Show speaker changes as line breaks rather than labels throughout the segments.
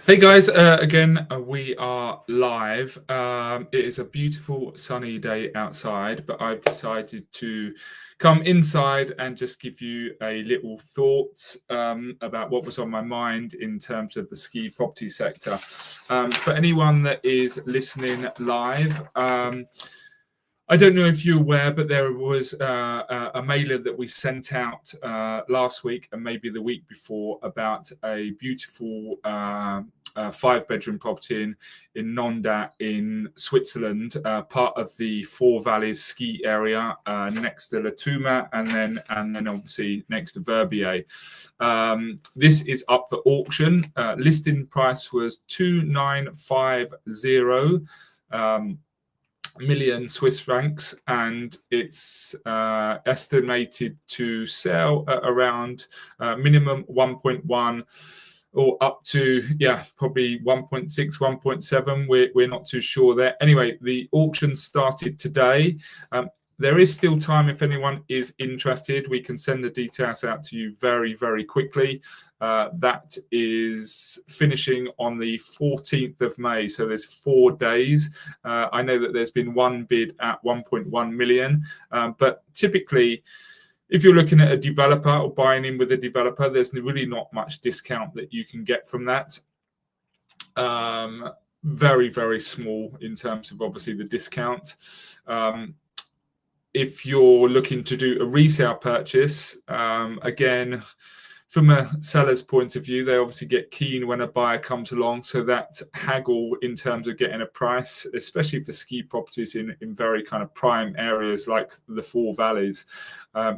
Hey guys, again, we are live. It is a beautiful sunny day outside, but I've decided to come inside and just give you a little thoughts about what was on my mind in terms of the ski property sector. For anyone that is listening live, I don't know if you're aware, but there was a mailer that we sent out last week and maybe the week before about a beautiful 5-bedroom property in Nonda in Switzerland, part of the Four Valleys ski area next to La Tuma and then obviously next to Verbier. This is up for auction. Listing price was 2,950. Million Swiss francs, and it's estimated to sell at around minimum 1.1 or up to probably 1.6, 1.7. We're not too sure there. Anyway, the auction started today. There is still time if anyone is interested. We can send the details out to you very, very quickly. That is finishing on the 14th of May, so there's 4 days. I know that there's been one bid at 1.1 million, but typically, if you're looking at a developer or buying in with a developer, there's really not much discount that you can get from that. Very, very small in terms of obviously the discount. If you're looking to do a resale purchase, again, from a seller's point of view, they obviously get keen when a buyer comes along. So that haggle in terms of getting a price, especially for ski properties in very kind of prime areas like the Four Valleys,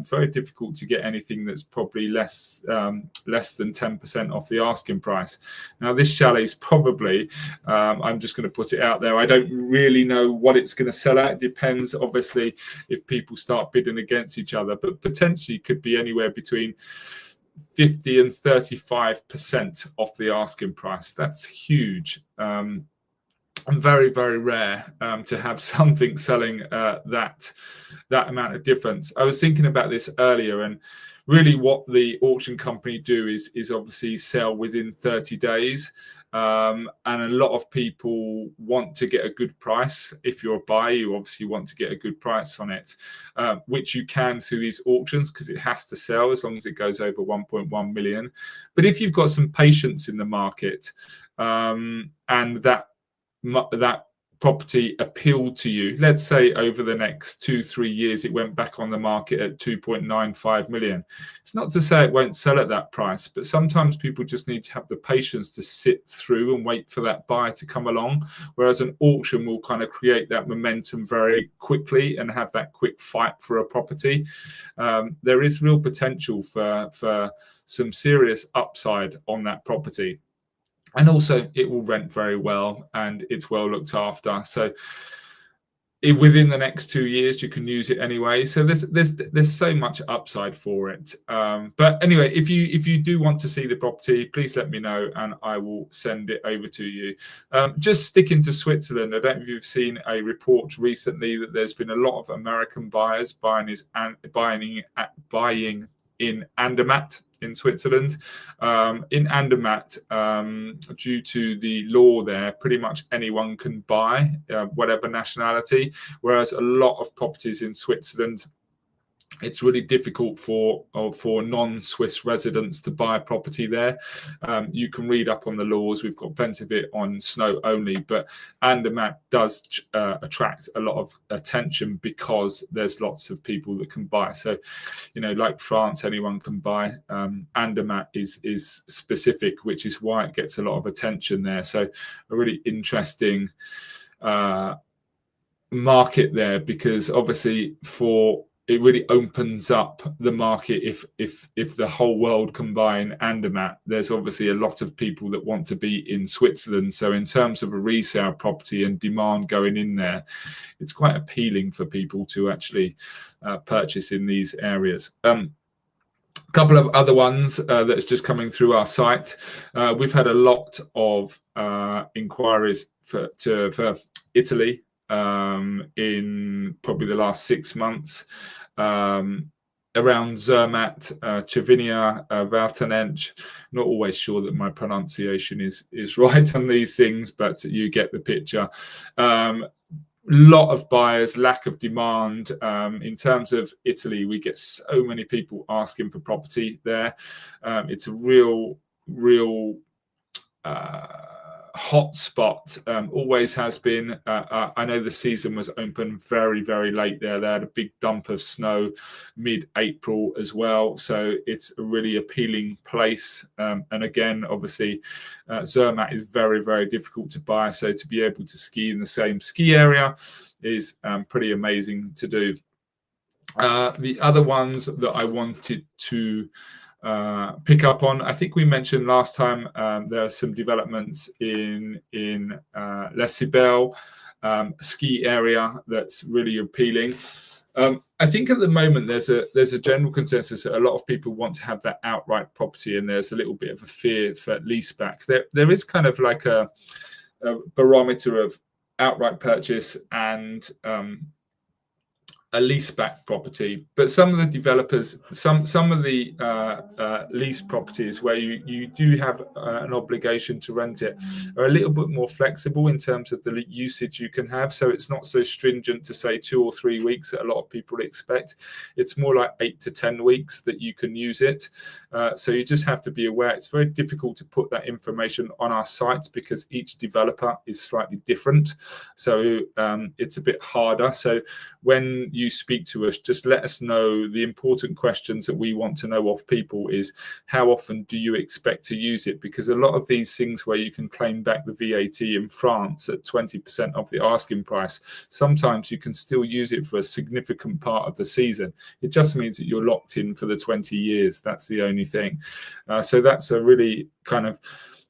very difficult to get anything that's probably less than 10% off the asking price. Now, this chalet is probably, I'm just going to put it out there, I don't really know what it's going to sell at. It depends, obviously, if people start bidding against each other, but potentially could be anywhere between 50 and 35% off the asking price. That's huge. And very, very rare to have something selling that amount of difference. I was thinking about this earlier, and really what the auction company do is obviously sell within 30 days. And a lot of people want to get a good price. If you're a buyer, you obviously want to get a good price on it, which you can through these auctions because it has to sell as long as it goes over 1.1 million. But if you've got some patience in the market and that property appealed to you, let's say over the next 2-3 years it went back on the market at 2.95 million. It's not to say it won't sell at that price, but sometimes people just need to have the patience to sit through and wait for that buyer to come along, whereas an auction will kind of create that momentum very quickly and have that quick fight for a property. There is real potential for some serious upside on that property. And also, it will rent very well and it's well looked after. So within the next 2 years, you can use it anyway. So there's so much upside for it. But anyway, if you do want to see the property, please let me know and I will send it over to you. Just sticking to Switzerland, I don't know if you've seen a report recently that there's been a lot of American buyers buying in Andermatt in Switzerland. In Andermatt, due to the law there, pretty much anyone can buy, whatever nationality, whereas a lot of properties in Switzerland, it's really difficult for non-Swiss residents to buy property there. You can read up on the laws. We've got plenty of it on SnowOnly, but Andermatt does attract a lot of attention because there's lots of people that can buy. So, like France, anyone can buy. Andermatt is specific, which is why it gets a lot of attention there. So a really interesting market there, because obviously it really opens up the market if the whole world can buy in Andermatt. There's obviously a lot of people that want to be in Switzerland. So in terms of a resale property and demand going in there, it's quite appealing for people to actually purchase in these areas. A couple of other ones that's just coming through our site. We've had a lot of inquiries for Italy in probably the last 6 months. around Zermatt, Chevinia, Valtenench. Not always sure that my pronunciation is right on these things, but you get the picture. Lot of buyers, lack of demand. In terms of Italy, we get so many people asking for property there. It's a real hot spot, always has been. I know the season was open very, very late there. They had a big dump of snow mid-April as well. So it's a really appealing place. And again, obviously, Zermatt is very, very difficult to buy. So to be able to ski in the same ski area is pretty amazing to do. The other ones that I wanted to pick up on, I think we mentioned last time, there are some developments in Les Cibelles ski area that's really appealing. I think at the moment there's a general consensus that a lot of people want to have that outright property, and there's a little bit of a fear for leaseback. There is kind of like a barometer of outright purchase and a leaseback property, but some of the developers, some of the lease properties where you do have an obligation to rent it are a little bit more flexible in terms of the usage you can have. So it's not so stringent to say 2 or 3 weeks that a lot of people expect. It's more like 8 to 10 weeks that you can use it. So you just have to be aware. It's very difficult to put that information on our sites because each developer is slightly different. So it's a bit harder. So when you speak to us, just let us know. The important questions that we want to know of people is, how often do you expect to use it? Because a lot of these things where you can claim back the VAT in France at 20% of the asking price, sometimes you can still use it for a significant part of the season. It just means that you're locked in for the 20 years. That's the only thing. So that's a really kind of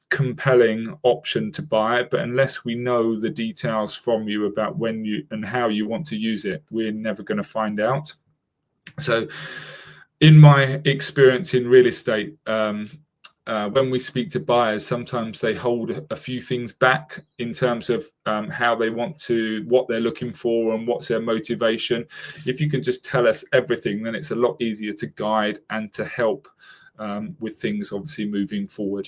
compelling option to buy it, but unless we know the details from you about when you and how you want to use it, we're never going to find out. So in my experience in real estate, when we speak to buyers, sometimes they hold a few things back in terms of how they want to, what they're looking for and what's their motivation. If you can just tell us everything, then it's a lot easier to guide and to help with things obviously moving forward.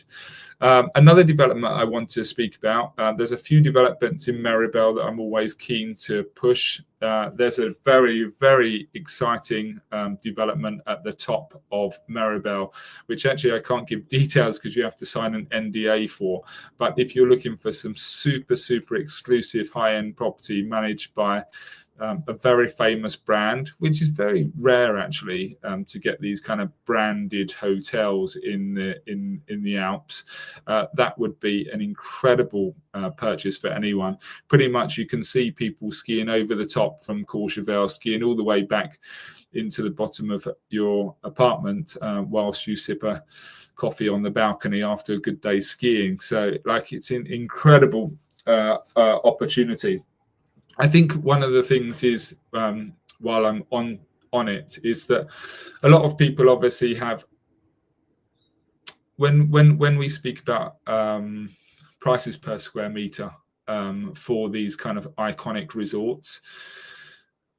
Another development I want to speak about, there's a few developments in Maribel that I'm always keen to push. There's a very, very exciting development at the top of Maribel, which actually I can't give details because you have to sign an NDA for. But if you're looking for some super, super exclusive high-end property managed by a very famous brand, which is very rare actually, to get these kind of branded hotels in the Alps. That would be an incredible purchase for anyone. Pretty much you can see people skiing over the top from Courchevel, skiing all the way back into the bottom of your apartment whilst you sip a coffee on the balcony after a good day skiing. So like, it's an incredible opportunity. I think one of the things is, while I'm on it, is that a lot of people obviously have, when we speak about prices per square meter for these kind of iconic resorts,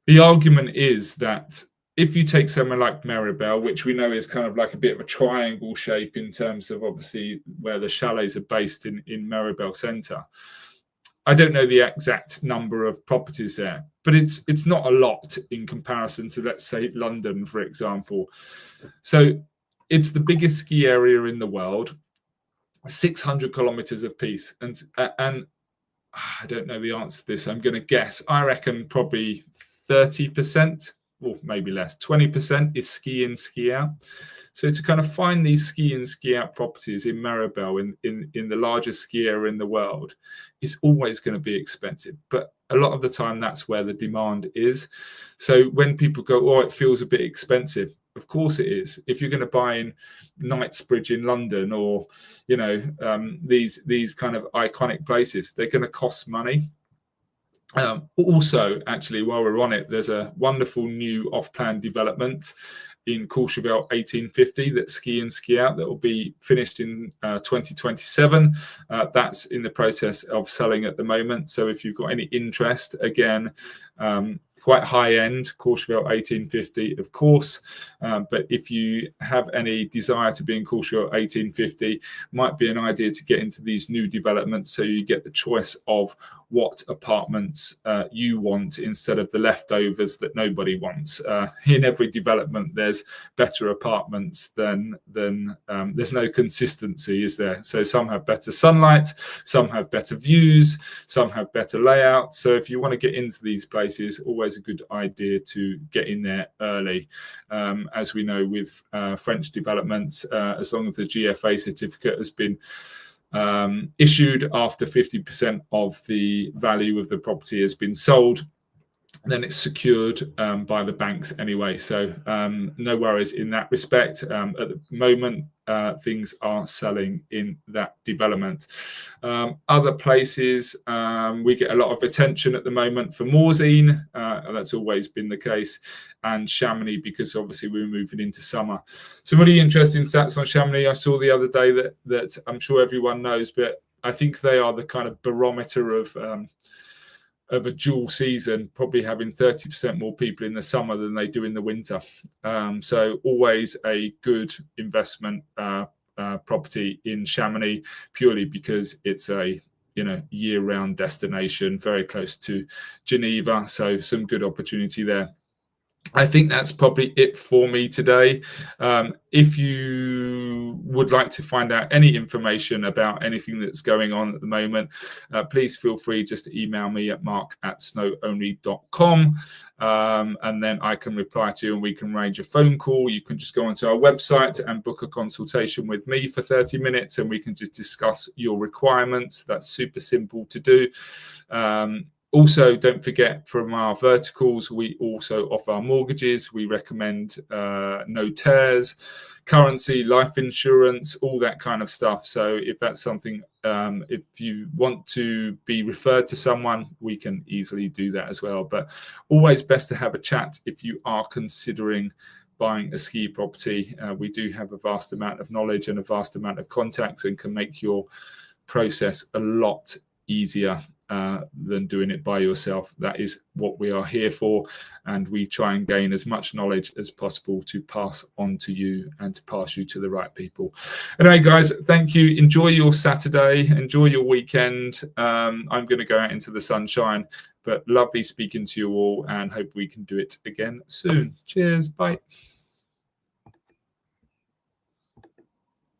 the argument is that if you take somewhere like Maribel, which we know is kind of like a bit of a triangle shape in terms of obviously where the chalets are based in Maribel Centre, I don't know the exact number of properties there, but it's not a lot in comparison to, let's say, London, for example. So it's the biggest ski area in the world, 600 kilometers of piece. And I don't know the answer to this. I'm going to guess. I reckon probably 30%, or maybe less, 20% is ski in, ski out. So to kind of find these ski in, ski out properties in Maribel, in the largest ski area in the world, is always going to be expensive. But a lot of the time, that's where the demand is. So when people go, oh, it feels a bit expensive, of course it is. If you're going to buy in Knightsbridge in London, or, you know, these kind of iconic places, they're going to cost money. Also, actually, while we're on it, there's a wonderful new off-plan development in Courchevel 1850 that's ski in, ski out, that will be finished in 2027. That's in the process of selling at the moment. So if you've got any interest, again, quite high end, Courchevel 1850, of course. But if you have any desire to be in Courchevel 1850, might be an idea to get into these new developments, so you get the choice of what apartments you want instead of the leftovers that nobody wants. In every development, there's better apartments than there's no consistency, is there? So some have better sunlight, some have better views, some have better layouts. So if you want to get into these places, always a good idea to get in there early. As we know with French developments, as long as the GFA certificate has been issued after 50% of the value of the property has been sold, then it's secured by the banks anyway. So no worries in that respect. At the moment, things are selling in that development. Other places, we get a lot of attention at the moment for Morzine, and that's always been the case, and Chamonix, because obviously we're moving into summer. Some really interesting stats on Chamonix I saw the other day that I'm sure everyone knows, but I think they are the kind of barometer of a dual season, probably having 30% more people in the summer than they do in the winter. So always a good investment property in Chamonix, purely because it's a year-round destination, very close to Geneva. So some good opportunity there. I think that's probably it for me today. If you would like to find out any information about anything that's going on at the moment, please feel free just to email me at mark@snowonly.com, and then I can reply to you and we can arrange a phone call. You can just go onto our website and book a consultation with me for 30 minutes and we can just discuss your requirements. That's super simple to do. Also, don't forget, from our verticals, we also offer mortgages. We recommend notaires, currency, life insurance, all that kind of stuff. So if that's something, if you want to be referred to someone, we can easily do that as well. But always best to have a chat if you are considering buying a ski property. We do have a vast amount of knowledge and a vast amount of contacts and can make your process a lot easier than doing it by yourself. That is what we are here for, and we try and gain as much knowledge as possible to pass on to you and to pass you to the right people. Anyway, guys, thank you. Enjoy your Saturday, enjoy your weekend. I'm going to go out into the sunshine, but lovely speaking to you all, and hope we can do it again soon. Cheers, bye.